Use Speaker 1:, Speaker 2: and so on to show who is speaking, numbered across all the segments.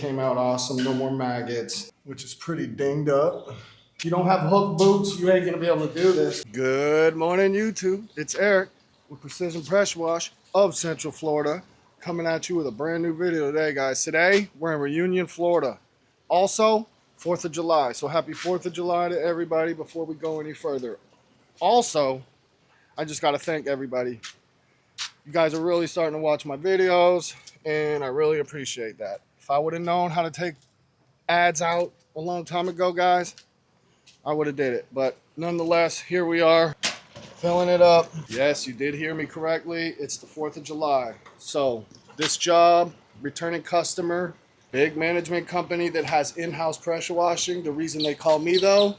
Speaker 1: came out awesome. No more maggots, which is pretty dinged up. If you don't have hook boots, you ain't gonna be able to do this. Good morning, YouTube. It's Eric with Precision Pressure Wash of Central Florida, coming at you with a brand new video today, guys. Today, we're in Reunion, Florida. Also, 4th of July. So happy 4th of July to everybody before we go any further. Also, I just gotta thank everybody. You guys are really starting to watch my videos, and I really appreciate that. If I would have known how to take ads out a long time ago, guys, I would have did it. But nonetheless, here we are, filling it up. Yes, you did hear me correctly. It's the 4th of July. So this job, returning customer, big management company that has in-house pressure washing. The reason they call me, though,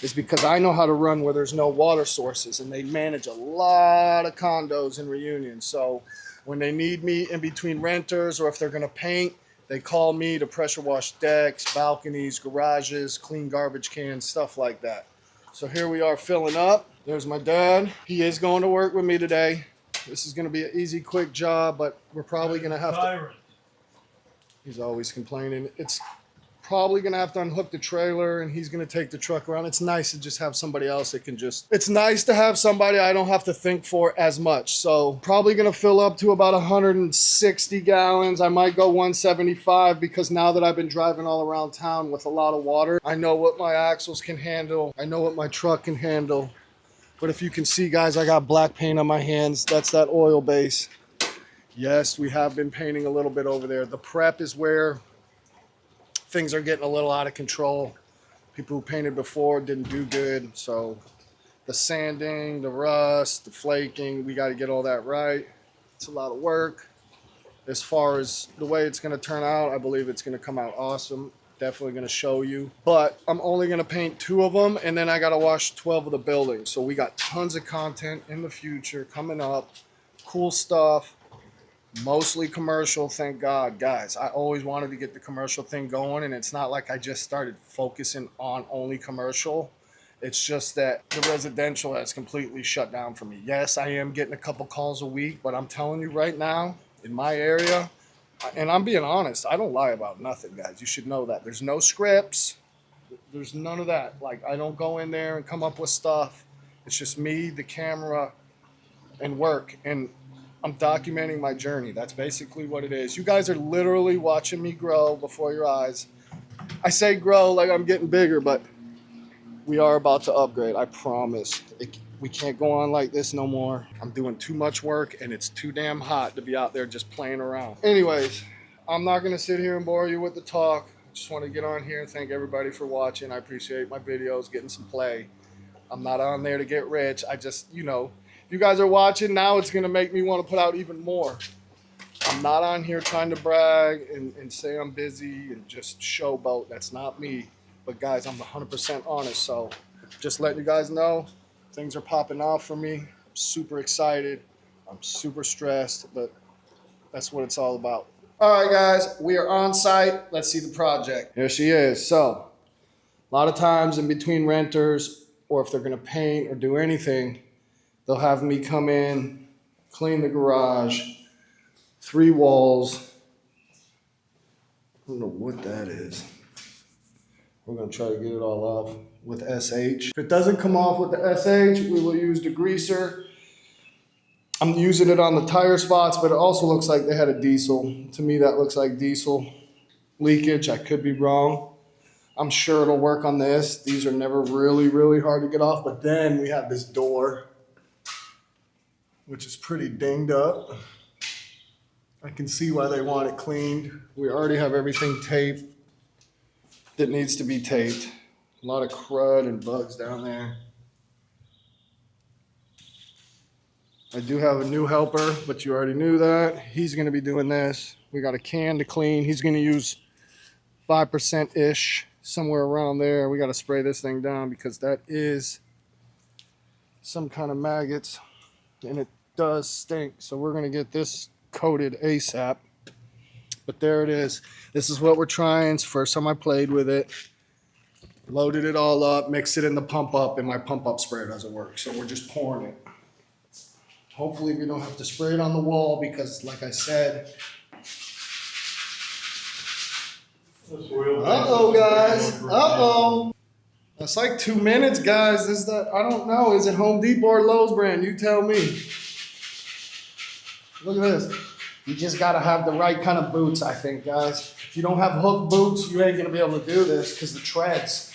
Speaker 1: is because I know how to run where there's no water sources, and they manage a lot of condos in Reunion. So when they need me in between renters, or if they're gonna paint, they call me to pressure wash decks, balconies, garages, clean garbage cans, stuff like that. So here we are filling up. There's my dad. He is going to work with me today. This is gonna be an easy, quick job, but we're probably gonna have to. He's always complaining. It's probably gonna have to unhook the trailer, and he's gonna take the truck around. It's nice to just have somebody else that can just, it's nice to have somebody I don't have to think for as much. So probably gonna fill up to about 160 gallons. I might go 175 because now that I've been driving all around town with a lot of water, I know what my axles can handle. I know what my truck can handle. But if you can see, guys, I got black paint on my hands. That's that oil base. Yes, we have been painting a little bit over there. The prep is where things are getting a little out of control. People who painted before didn't do good. So the sanding, the rust, the flaking, we got to get all that right. It's a lot of work. As far as the way it's going to turn out, I believe it's going to come out awesome. Definitely going to show you. But I'm only going to paint 2 of them, and then I got to wash 12 of the buildings. So we got tons of content in the future coming up. Cool stuff. Mostly commercial, thank God, guys. I always wanted to get the commercial thing going, and it's not like I just started focusing on only commercial. It's just that the residential has completely shut down for me. Yes, I am getting a couple calls a week, but I'm telling you right now, in my area, and I'm being honest, I don't lie about nothing, guys. You should know that. There's no scripts. There's none of that. Like, I don't go in there and come up with stuff. It's just me, the camera, and work. And I'm documenting my journey. That's basically what it is. You guys are literally watching me grow before your eyes. I say grow like I'm getting bigger, but we are about to upgrade. I promise. We can't go on like this no more. I'm doing too much work, and it's too damn hot to be out there just playing around. Anyways, I'm not going to sit here and bore you with the talk. I just want to get on here and thank everybody for watching. I appreciate my videos getting some play. I'm not on there to get rich. I just, if you guys are watching now, it's going to make me want to put out even more. I'm not on here trying to brag and say I'm busy and just showboat. That's not me. But guys, I'm 100% honest. So just letting you guys know, things are popping off for me. I'm super excited. I'm super stressed, but that's what it's all about. All right, guys, we are on site. Let's see the project. Here she is. So a lot of times in between renters, or if they're going to paint or do anything, they'll have me come in, clean the garage, 3 walls. I don't know what that is. We're going to try to get it all off with SH. If it doesn't come off with the SH, we will use the greaser. I'm using it on the tire spots, but it also looks like they had a diesel. To me, that looks like diesel leakage. I could be wrong. I'm sure it'll work on this. These are never really, really hard to get off. But then we have this door, which is pretty dinged up. I can see why they want it cleaned. We already have everything taped that needs to be taped. A lot of crud and bugs down there. I do have a new helper, but you already knew that. He's going to be doing this. We got a can to clean. He's going to use 5%-ish, somewhere around there. We got to spray this thing down because that is some kind of maggots, and it does stink. So we're going to get this coated ASAP. But there it is. This is what we're trying. It's the first time I played with it. Loaded it all up, mixed it in the pump up, and my pump up sprayer doesn't work. So we're just pouring it. Hopefully we don't have to spray it on the wall because, like I said, Uh-oh, guys. Uh-oh. That's like 2 minutes, guys. Is that, I don't know. Is it Home Depot or Lowe's brand? You tell me. Look at this. You just gotta have the right kind of boots, I think, guys. If you don't have hook boots, you ain't gonna be able to do this because the treads.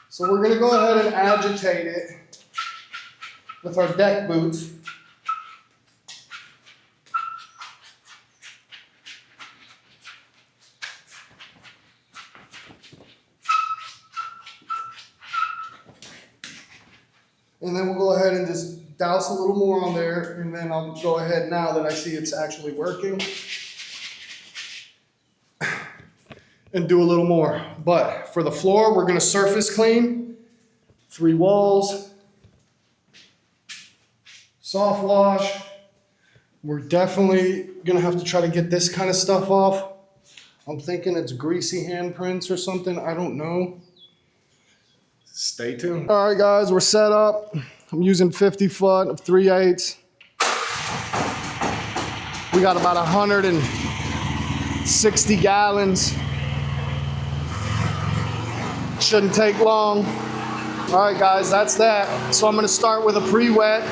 Speaker 1: So we're gonna go ahead and agitate it with our deck boots. And then we'll go ahead and just douse a little more on there, and then I'll go ahead now that I see it's actually working and do a little more. But for the floor, we're gonna surface clean, 3 walls, soft wash. We're definitely gonna have to try to get this kind of stuff off. I'm thinking it's greasy handprints or something, I don't know. Stay tuned. All right, guys, we're set up. I'm using 50 foot of 3/8. We got about 160 gallons. Shouldn't take long. All right, guys, that's that. So I'm gonna start with a pre-wet.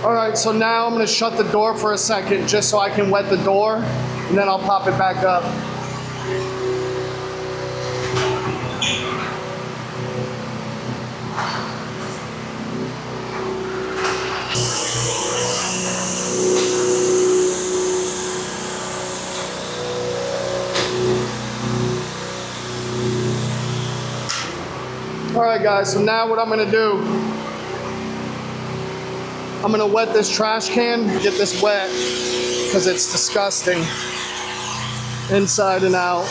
Speaker 1: All right, so now I'm gonna shut the door for a second just so I can wet the door, and then I'll pop it back up. All right, guys, so now what I'm gonna do, I'm gonna wet this trash can, get this wet, because it's disgusting, inside and out.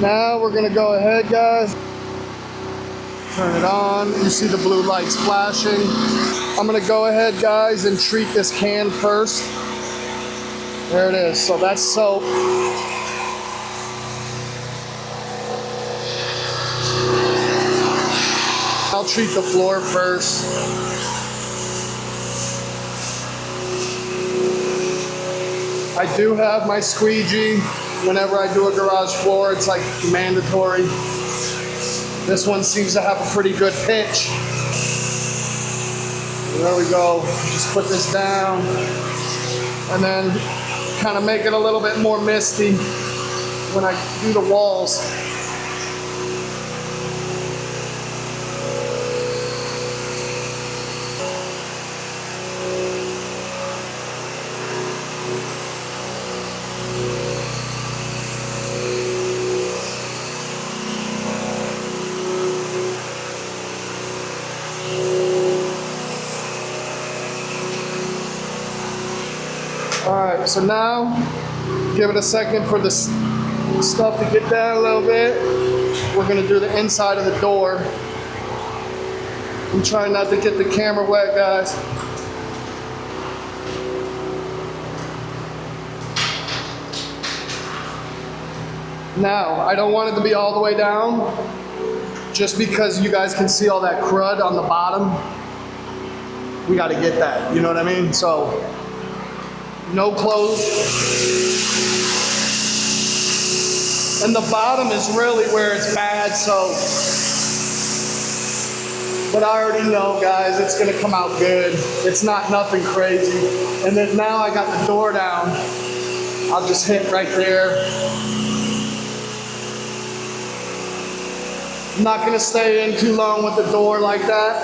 Speaker 1: Now we're gonna go ahead, guys, turn it on. You see the blue lights flashing. I'm gonna go ahead, guys, and treat this can first. There it is, so that's soap. I'll treat the floor first. I do have my squeegee. Whenever I do a garage floor, it's like mandatory. This one seems to have a pretty good pitch. There we go. Just put this down and then kind of make it a little bit more misty when I do the walls. All right, so now give it a second for the stuff to get down a little bit. We're gonna do the inside of the door. I'm trying not to get the camera wet, guys. Now, I don't want it to be all the way down, just because you guys can see all that crud on the bottom. We gotta get that, you know what I mean? So, no clothes. And the bottom is really where it's bad, so. But I already know, guys, it's gonna come out good. It's not nothing crazy. And then now I got the door down. I'll just hit right there. I'm not gonna stay in too long with the door like that.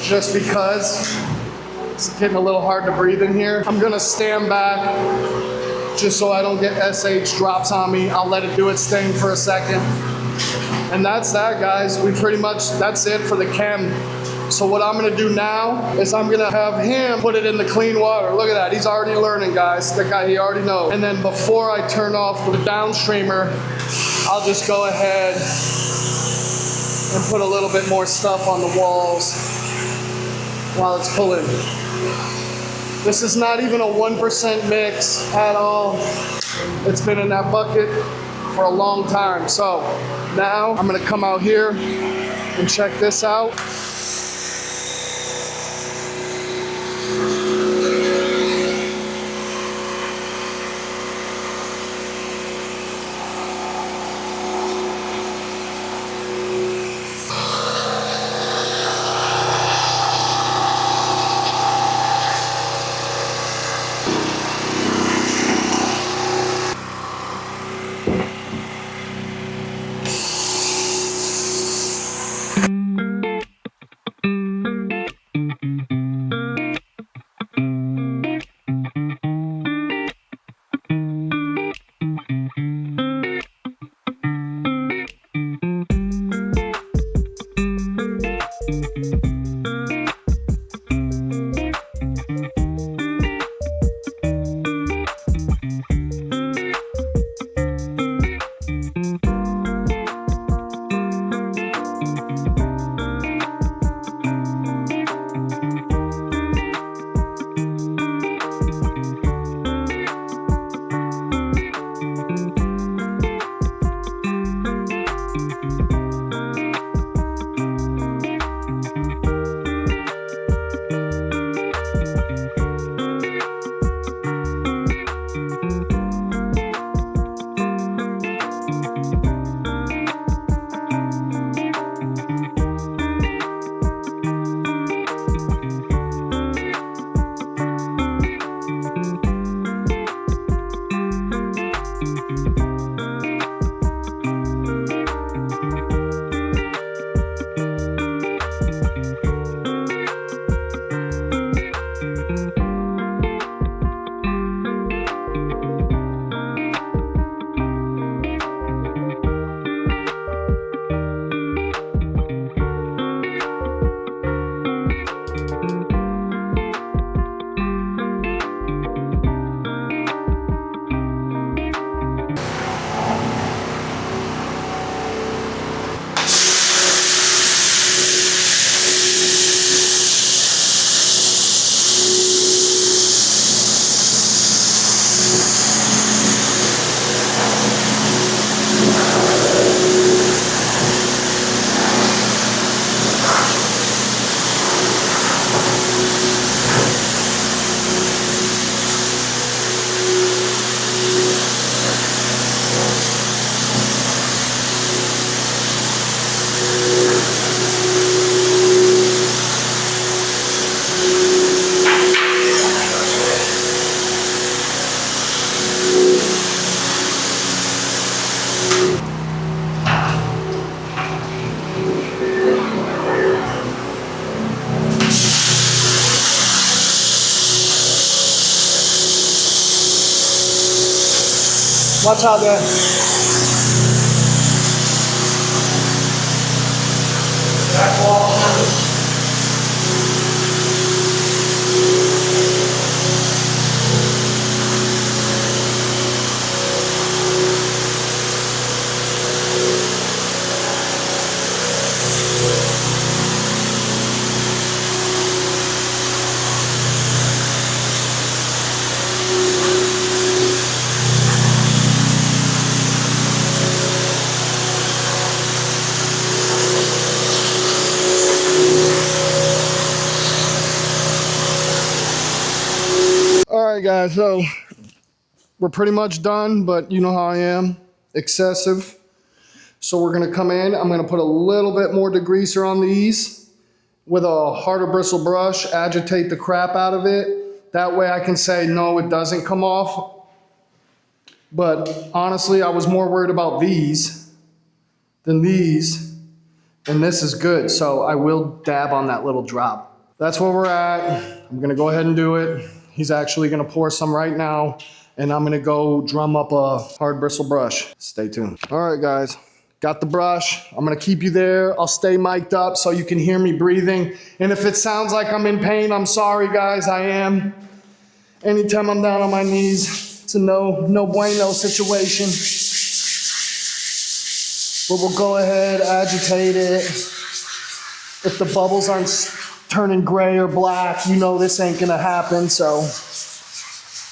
Speaker 1: just because it's getting a little hard to breathe in here. I'm gonna stand back just so I don't get SH drops on me. I'll let it do its thing for a second. And that's that, guys. That's it for the chem. So what I'm gonna do now is I'm gonna have him put it in the clean water. Look at that, he's already learning, guys. That guy, he already knows. And then before I turn off the downstreamer, I'll just go ahead and put a little bit more stuff on the walls while it's pulling. This is not even a 1% mix at all. It's been in that bucket for a long time. So now I'm gonna come out here and check this out. Watch out there. Back wall. All right, guys, so we're pretty much done, but you know how I am, excessive. So we're gonna come in, I'm gonna put a little bit more degreaser on these with a harder bristle brush, agitate the crap out of it. That way I can say, no, it doesn't come off. But honestly, I was more worried about these than these, and this is good. So I will dab on that little drop. that's where we're at. I'm gonna go ahead and do it. He's actually gonna pour some right now, and I'm gonna go drum up a hard bristle brush. Stay tuned. All right, guys, got the brush. I'm gonna keep you there. I'll stay mic'd up so you can hear me breathing. And if it sounds like I'm in pain, I'm sorry, guys, I am. Anytime I'm down on my knees, it's a no bueno situation. But we'll go ahead, agitate it. If the bubbles aren't turning gray or black, you know this ain't gonna happen, so.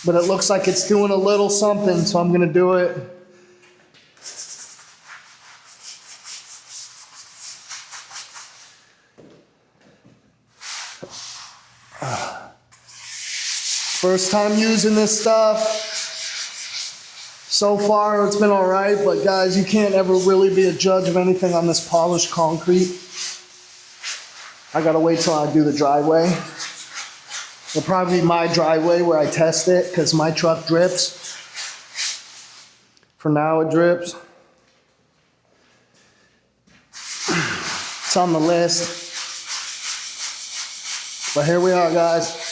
Speaker 1: But it looks like it's doing a little something, so I'm gonna do it. First time using this stuff. So far, it's been all right, but guys, you can't ever really be a judge of anything on this polished concrete. I gotta wait till I do the driveway. It'll probably be my driveway where I test it, because my truck drips. For now, it drips. It's on the list. But here we are, guys.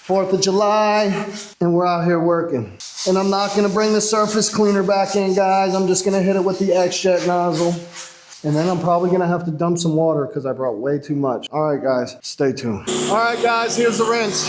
Speaker 1: 4th of July, and we're out here working. And I'm not gonna bring the surface cleaner back in, guys. I'm just gonna hit it with the X-Jet nozzle. And then I'm probably gonna have to dump some water because I brought way too much. All right, guys, stay tuned. All right, guys, here's the rinse.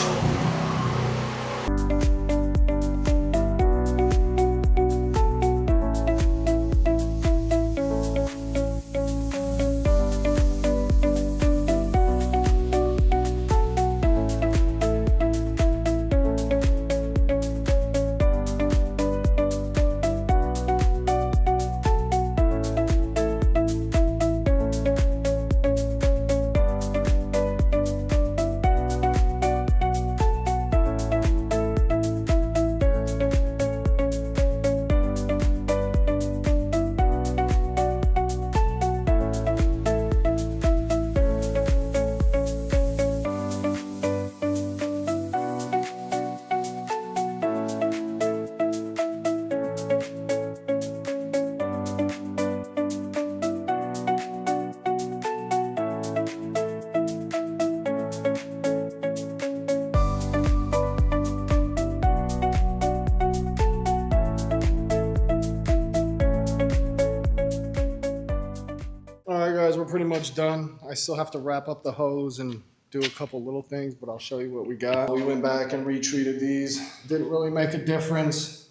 Speaker 1: We're pretty much done. I still have to wrap up the hose and do a couple little things, but I'll show you what we got. We went back and retreated these. Didn't really make a difference.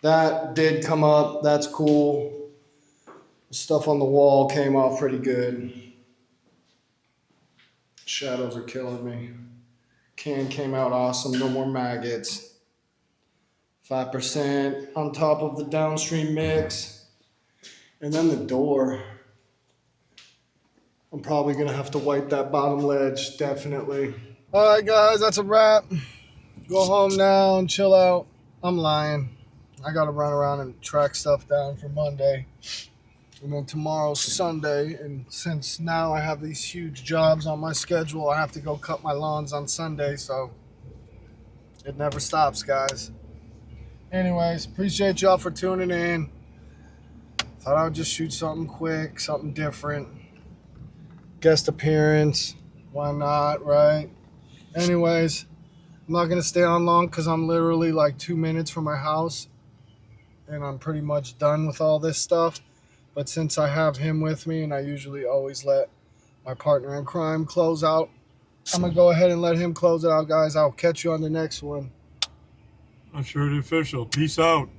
Speaker 1: That did come up. That's cool. The stuff on the wall came off pretty good. Shadows are killing me. Can came out awesome. No more maggots. 5% on top of the downstream mix. And then the door. I'm probably gonna have to wipe that bottom ledge, definitely. All right, guys, that's a wrap. Go home now and chill out. I'm lying. I gotta run around and track stuff down for Monday. And then tomorrow's Sunday, and since now I have these huge jobs on my schedule, I have to go cut my lawns on Sunday, so it never stops, guys. Anyways, appreciate y'all for tuning in. Thought I would just shoot something quick, something different. Guest appearance, why not, right? Anyways, I'm not gonna stay on long because I'm literally like 2 minutes from my house and I'm pretty much done with all this stuff. But since I have him with me and I usually always let my partner in crime close out, I'm gonna go ahead and let him close it out, guys. I'll catch you on the next one.
Speaker 2: I'm sure it's official. Peace out.